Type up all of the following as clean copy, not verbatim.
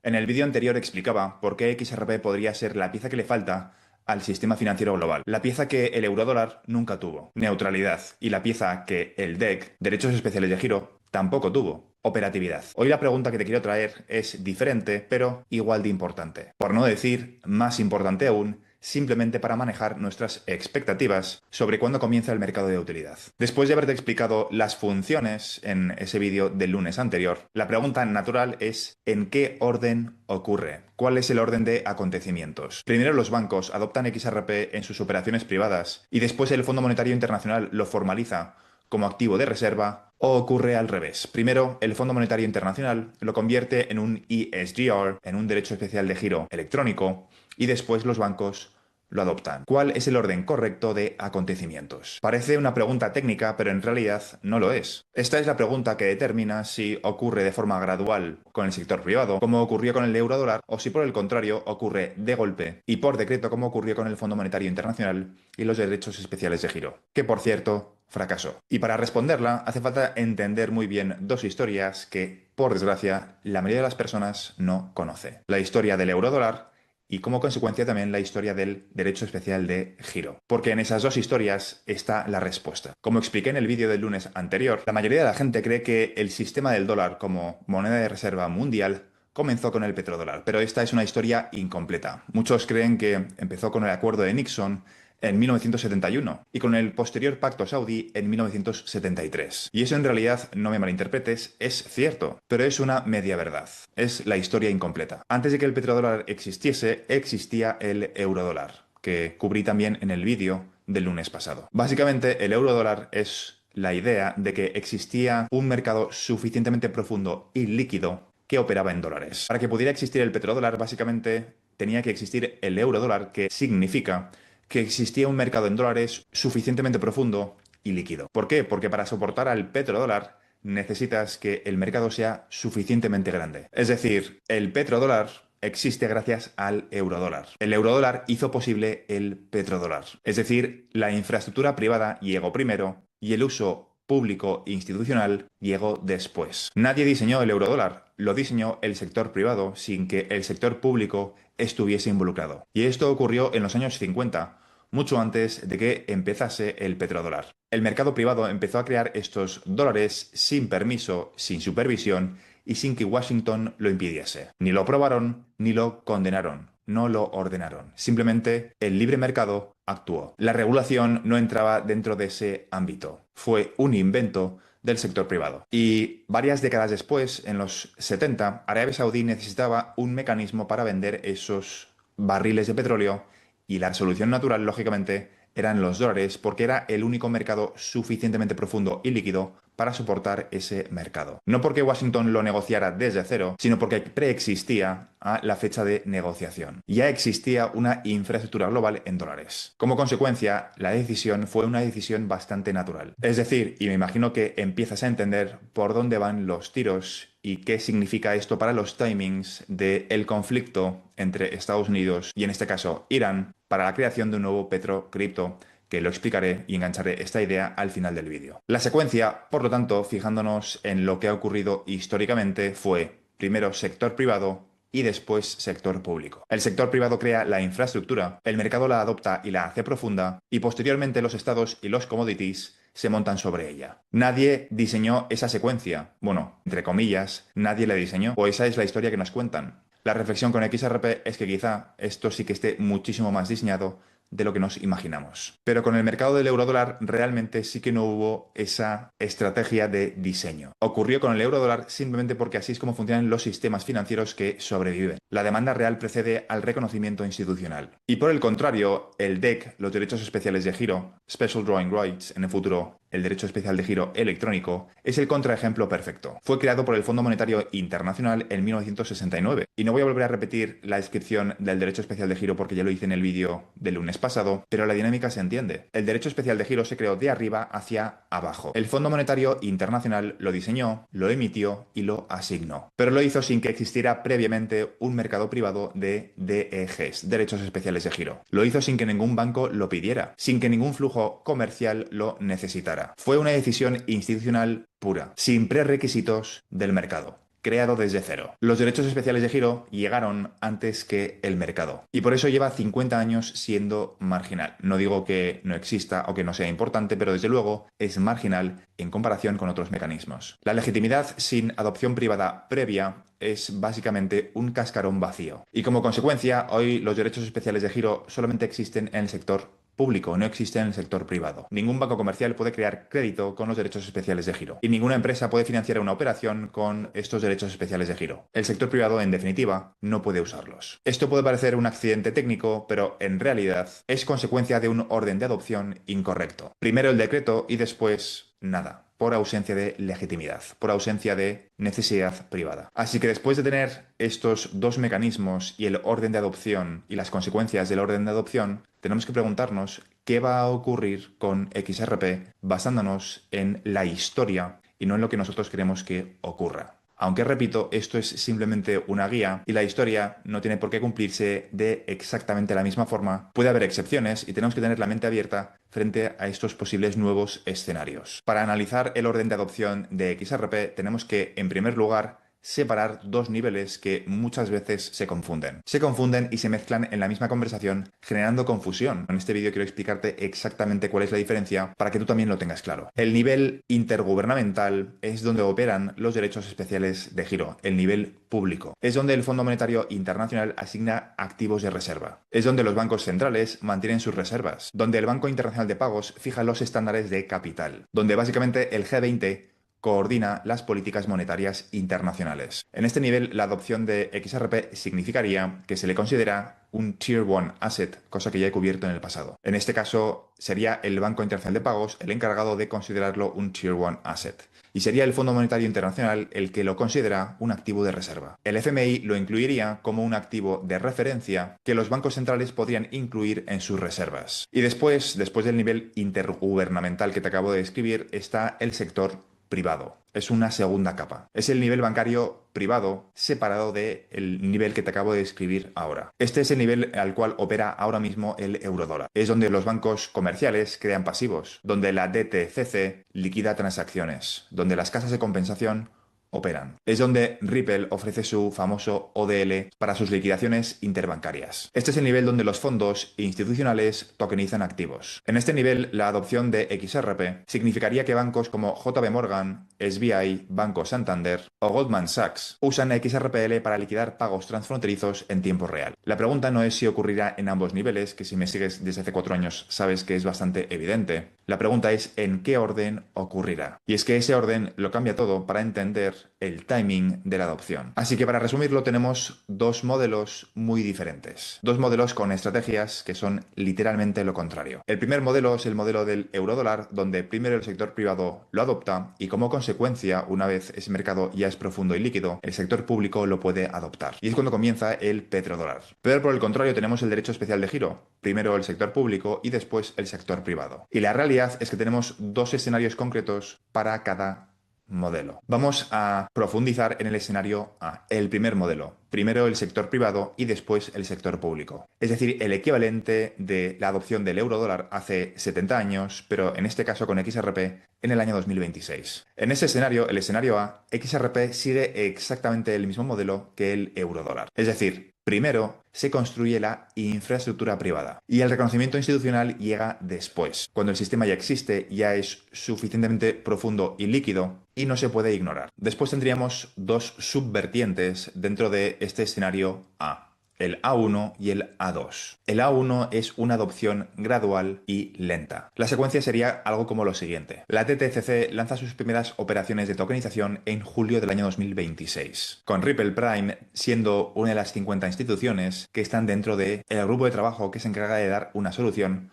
En el vídeo anterior explicaba por qué XRP podría ser la pieza que le falta al sistema financiero global. La pieza que el eurodólar nunca tuvo, neutralidad, y la pieza que el DEC, derechos especiales de giro, tampoco tuvo, operatividad. Hoy la pregunta que te quiero traer es diferente, pero igual de importante. Por no decir más importante aún, simplemente para manejar nuestras expectativas sobre cuándo comienza el mercado de utilidad. Después de haberte explicado las funciones en ese vídeo del lunes anterior, la pregunta natural es ¿en qué orden ocurre? ¿Cuál es el orden de acontecimientos? Primero los bancos adoptan XRP en sus operaciones privadas y después el Fondo Monetario Internacional lo formaliza como activo de reserva, o ocurre al revés. Primero, el Fondo Monetario Internacional lo convierte en un ESGR, en un derecho especial de giro electrónico, y después los bancos lo adoptan. ¿Cuál es el orden correcto de acontecimientos? Parece una pregunta técnica, pero en realidad no lo es. Esta es la pregunta que determina si ocurre de forma gradual con el sector privado, como ocurrió con el eurodólar, o si por el contrario ocurre de golpe y por decreto, como ocurrió con el Fondo Monetario Internacional y los derechos especiales de giro, que por cierto fracasó. Y para responderla hace falta entender muy bien dos historias que, por desgracia, la mayoría de las personas no conoce. La historia del eurodólar y como consecuencia también la historia del derecho especial de giro. Porque en esas dos historias está la respuesta. Como expliqué en el vídeo del lunes anterior, la mayoría de la gente cree que el sistema del dólar como moneda de reserva mundial comenzó con el petrodólar, pero esta es una historia incompleta. Muchos creen que empezó con el acuerdo de Nixon en 1971 y con el posterior pacto saudí en 1973. Y eso en realidad, no me malinterpretes, es cierto, pero es una media verdad. Es la historia incompleta. Antes de que el petrodólar existiese, existía el eurodólar, que cubrí también en el vídeo del lunes pasado. Básicamente, el eurodólar es la idea de que existía un mercado suficientemente profundo y líquido que operaba en dólares. Para que pudiera existir el petrodólar, básicamente tenía que existir el eurodólar, que significa que existía un mercado en dólares suficientemente profundo y líquido. ¿Por qué? Porque para soportar al petrodólar necesitas que el mercado sea suficientemente grande. Es decir, el petrodólar existe gracias al eurodólar. El eurodólar hizo posible el petrodólar. Es decir, la infraestructura privada llegó primero y el uso público e institucional llegó después. Nadie diseñó el eurodólar, lo diseñó el sector privado sin que el sector público estuviese involucrado. Y esto ocurrió en los años 50, mucho antes de que empezase el petrodólar. El mercado privado empezó a crear estos dólares sin permiso, sin supervisión y sin que Washington lo impidiese. Ni lo aprobaron ni lo condenaron. No lo ordenaron. Simplemente el libre mercado actuó. La regulación no entraba dentro de ese ámbito. Fue un invento del sector privado. Y varias décadas después, en los 70, Arabia Saudí necesitaba un mecanismo para vender esos barriles de petróleo y la solución natural, lógicamente, eran los dólares porque era el único mercado suficientemente profundo y líquido para soportar ese mercado. No porque Washington lo negociara desde cero, sino porque preexistía a la fecha de negociación. Ya existía una infraestructura global en dólares. Como consecuencia, la decisión fue una decisión bastante natural. Es decir, y me imagino que empiezas a entender por dónde van los tiros y qué significa esto para los timings del conflicto entre Estados Unidos y, en este caso, Irán, para la creación de un nuevo petrocripto, que lo explicaré y engancharé esta idea al final del vídeo. La secuencia, por lo tanto, fijándonos en lo que ha ocurrido históricamente, fue primero sector privado y después sector público. El sector privado crea la infraestructura, el mercado la adopta y la hace profunda, y posteriormente los estados y los commodities se montan sobre ella. Nadie diseñó esa secuencia. Bueno, entre comillas, nadie la diseñó, o esa es la historia que nos cuentan. La reflexión con XRP es que quizá esto sí que esté muchísimo más diseñado de lo que nos imaginamos. Pero con el mercado del eurodólar realmente sí que no hubo esa estrategia de diseño. Ocurrió con el eurodólar simplemente porque así es como funcionan los sistemas financieros que sobreviven. La demanda real precede al reconocimiento institucional. Y por el contrario, el DEC, los derechos especiales de giro, Special Drawing Rights, en el futuro el derecho especial de giro electrónico, es el contraejemplo perfecto. Fue creado por el Fondo Monetario Internacional en 1969. Y no voy a volver a repetir la descripción del derecho especial de giro porque ya lo hice en el vídeo del lunes pasado, pero la dinámica se entiende. El derecho especial de giro se creó de arriba hacia abajo. El Fondo Monetario Internacional lo diseñó, lo emitió y lo asignó. Pero lo hizo sin que existiera previamente un mercado privado de DEGs, derechos especiales de giro. Lo hizo sin que ningún banco lo pidiera, sin que ningún flujo comercial lo necesitara. Fue una decisión institucional pura, sin prerequisitos del mercado. creado desde cero. Los derechos especiales de giro llegaron antes que el mercado y por eso lleva 50 años siendo marginal. No digo que no exista o que no sea importante, pero desde luego es marginal en comparación con otros mecanismos. La legitimidad sin adopción privada previa es básicamente un cascarón vacío. Y como consecuencia, hoy los derechos especiales de giro solamente existen en el sector público, no existe en el sector privado. Ningún banco comercial puede crear crédito con los derechos especiales de giro y ninguna empresa puede financiar una operación con estos derechos especiales de giro. El sector privado, en definitiva, no puede usarlos. Esto puede parecer un accidente técnico, pero en realidad es consecuencia de un orden de adopción incorrecto. Primero el decreto y después nada, por ausencia de legitimidad, por ausencia de necesidad privada. Así que después de tener estos dos mecanismos y el orden de adopción y las consecuencias del orden de adopción, tenemos que preguntarnos qué va a ocurrir con XRP basándonos en la historia y no en lo que nosotros queremos que ocurra. Aunque repito, esto es simplemente una guía y la historia no tiene por qué cumplirse de exactamente la misma forma. Puede haber excepciones y tenemos que tener la mente abierta frente a estos posibles nuevos escenarios. Para analizar el orden de adopción de XRP tenemos que, en primer lugar, separar dos niveles que muchas veces se confunden. Se confunden y se mezclan en la misma conversación, generando confusión. En este vídeo quiero explicarte exactamente cuál es la diferencia para que tú también lo tengas claro. El nivel intergubernamental es donde operan los derechos especiales de giro, el nivel público. Es donde el Fondo Monetario Internacional asigna activos de reserva. Es donde los bancos centrales mantienen sus reservas, donde el Banco Internacional de Pagos fija los estándares de capital, donde básicamente el G20 coordina las políticas monetarias internacionales. En este nivel, la adopción de XRP significaría que se le considera un Tier 1 Asset, cosa que ya he cubierto en el pasado. En este caso, sería el Banco Internacional de Pagos el encargado de considerarlo un Tier 1 Asset. Y sería el Fondo Monetario Internacional el que lo considera un activo de reserva. El FMI lo incluiría como un activo de referencia que los bancos centrales podrían incluir en sus reservas. Y después del nivel intergubernamental que te acabo de describir, está el sector privado. Es una segunda capa. Es el nivel bancario privado separado del nivel que te acabo de describir ahora. Este es el nivel al cual opera ahora mismo el eurodólar. Es donde los bancos comerciales crean pasivos, donde la DTCC liquida transacciones, donde las casas de compensación operan. Es donde Ripple ofrece su famoso ODL para sus liquidaciones interbancarias. Este es el nivel donde los fondos institucionales tokenizan activos. En este nivel, la adopción de XRP significaría que bancos como JP Morgan, SBI, Banco Santander o Goldman Sachs usan XRPL para liquidar pagos transfronterizos en tiempo real. La pregunta no es si ocurrirá en ambos niveles, que si me sigues desde hace 4 años sabes que es bastante evidente. La pregunta es en qué orden ocurrirá. Y es que ese orden lo cambia todo para entender el timing de la adopción. Así que para resumirlo tenemos dos modelos muy diferentes. Dos modelos con estrategias que son literalmente lo contrario. El primer modelo es el modelo del eurodólar, donde primero el sector privado lo adopta y como consecuencia, una vez ese mercado ya es profundo y líquido, el sector público lo puede adoptar. Y es cuando comienza el petrodólar. Pero por el contrario tenemos el derecho especial de giro. Primero el sector público y después el sector privado. Y la realidad es que tenemos dos escenarios concretos para cada modelo. Vamos a profundizar en el escenario A, el primer modelo. Primero el sector privado y después el sector público. Es decir, el equivalente de la adopción del eurodólar hace 70 años, pero en este caso con XRP en el año 2026. En ese escenario, el escenario A, XRP sigue exactamente el mismo modelo que el eurodólar. Es decir, primero se construye la infraestructura privada y el reconocimiento institucional llega después, cuando el sistema ya existe, ya es suficientemente profundo y líquido y no se puede ignorar. Después tendríamos dos subvertientes dentro de este escenario A. El A1 y el A2. El A1 es una adopción gradual y lenta. La secuencia sería algo como lo siguiente. La DTCC lanza sus primeras operaciones de tokenización en julio del año 2026, con Ripple Prime siendo una de las 50 instituciones que están dentro del grupo de trabajo que se encarga de dar una solución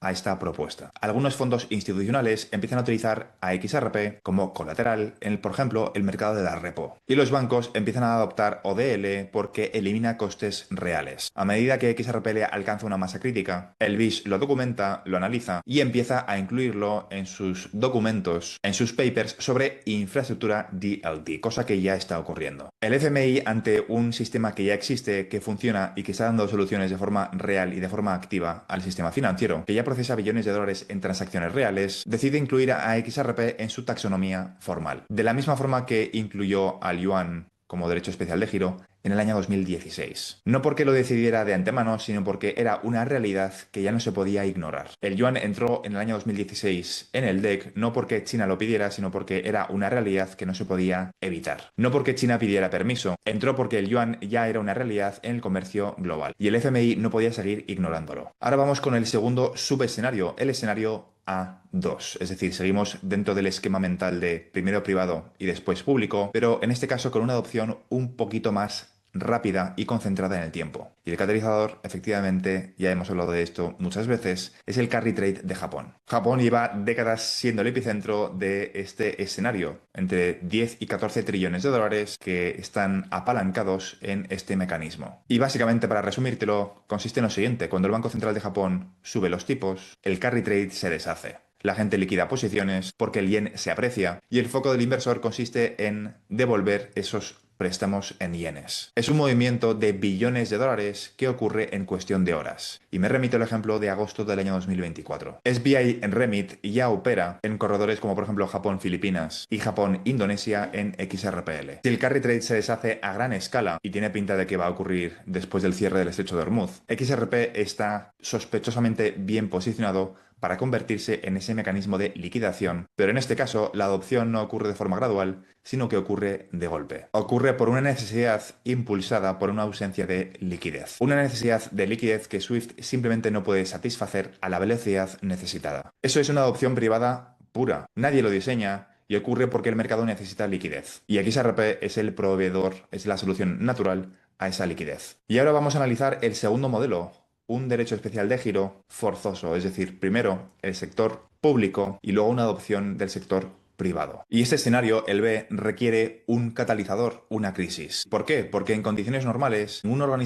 a esta propuesta. Algunos fondos institucionales empiezan a utilizar a XRP como colateral en, por ejemplo, el mercado de la repo. Y los bancos empiezan a adoptar ODL porque elimina costes reales. A medida que XRP alcanza una masa crítica, el BIS lo documenta, lo analiza y empieza a incluirlo en sus documentos, en sus papers sobre infraestructura DLT, cosa que ya está ocurriendo. El FMI, ante un sistema que ya existe, que funciona y que está dando soluciones de forma real y de forma activa al sistema financiero, que ya procesa billones de dólares en transacciones reales, decide incluir a XRP en su taxonomía formal. De la misma forma que incluyó al yuan como derecho especial de giro en el año 2016. No porque lo decidiera de antemano, sino porque era una realidad que ya no se podía ignorar. El yuan entró en el año 2016 en el DEC no porque China lo pidiera, sino porque era una realidad que no se podía evitar. No porque China pidiera permiso, entró porque el yuan ya era una realidad en el comercio global y el FMI no podía seguir ignorándolo. Ahora vamos con el segundo subescenario, el escenario A2, es decir, seguimos dentro del esquema mental de primero privado y después público, pero en este caso con una adopción un poquito más rápida y concentrada en el tiempo. Y el catalizador, efectivamente, ya hemos hablado de esto muchas veces, es el carry trade de Japón. Japón lleva décadas siendo el epicentro de este escenario, entre 10 y 14 trillones de dólares que están apalancados en este mecanismo. Y básicamente, para resumírtelo, consiste en lo siguiente: cuando el Banco Central de Japón sube los tipos, el carry trade se deshace. La gente liquida posiciones porque el yen se aprecia y el foco del inversor consiste en devolver esos préstamos en yenes. Es un movimiento de billones de dólares que ocurre en cuestión de horas. Y me remito al ejemplo de agosto del año 2024. SBI en Remit ya opera en corredores como por ejemplo Japón-Filipinas y Japón-Indonesia en XRPL. Si el carry trade se deshace a gran escala, y tiene pinta de que va a ocurrir después del cierre del estrecho de Hormuz, XRP está sospechosamente bien posicionado para convertirse en ese mecanismo de liquidación, pero en este caso la adopción no ocurre de forma gradual, sino que ocurre de golpe. Ocurre por una necesidad impulsada por una ausencia de liquidez. Una necesidad de liquidez que SWIFT simplemente no puede satisfacer a la velocidad necesitada. Eso es una adopción privada pura. Nadie lo diseña y ocurre porque el mercado necesita liquidez. Y XRP es el proveedor, es la solución natural a esa liquidez. Y ahora vamos a analizar el segundo modelo, un derecho especial de giro forzoso, es decir, primero el sector público y luego una adopción del sector privado. Y este escenario, el B, requiere un catalizador, una crisis. ¿Por qué? Porque en condiciones normales, un organismo